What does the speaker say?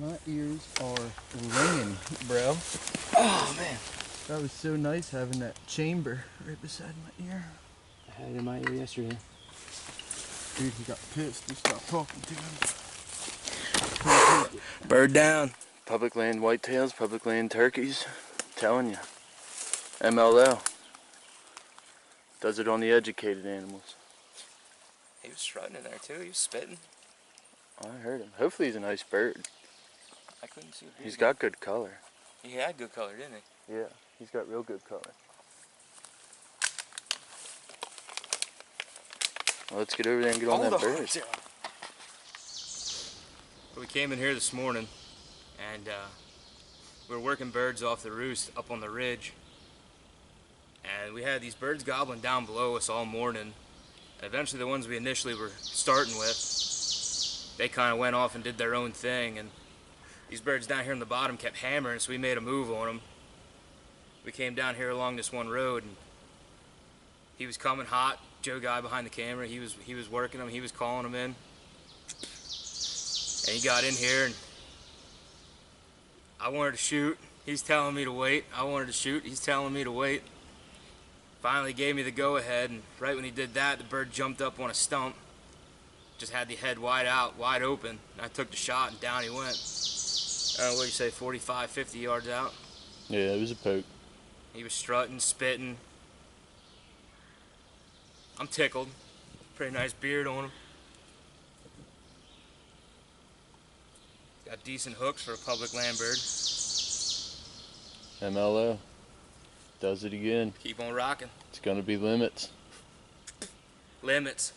My ears are ringing, bro. Oh, man. That was so nice having that chamber right beside my ear. I had it in my ear yesterday. Dude, he got pissed. We stopped talking to him. Bird down. Public land whitetails, public land turkeys. I'm telling you. MLO. Does it on the educated animals. He was strutting in there, too. He was spitting. I heard him. Hopefully he's a nice bird. I couldn't see a He's got good color. He had good color, didn't he? Yeah, he's got real good color. Well, let's get over there and get on that bird. We came in here this morning, and we were working birds off the roost up on the ridge. And we had these birds gobbling down below us all morning. And eventually the ones we initially were starting with, they kind of went off and did their own thing. And these birds down here on the bottom kept hammering, so we made a move on them. We came down here along this one road, and he was coming hot. Joe guy behind the camera, he was working them, he was calling them in. And he got in here, and I wanted to shoot. He's telling me to wait. I wanted to shoot. He's telling me to wait. Finally gave me the go-ahead, and right when he did that, the bird jumped up on a stump. Just had the head wide out, wide open. And I took the shot, and down he went. I don't know, what do you say, 45, 50 yards out? Yeah, it was a poke. He was strutting, spitting. I'm tickled. Pretty nice beard on him. Got decent hooks for a public land bird. MLO. Does it again. Keep on rocking. It's gonna be limits. Limits.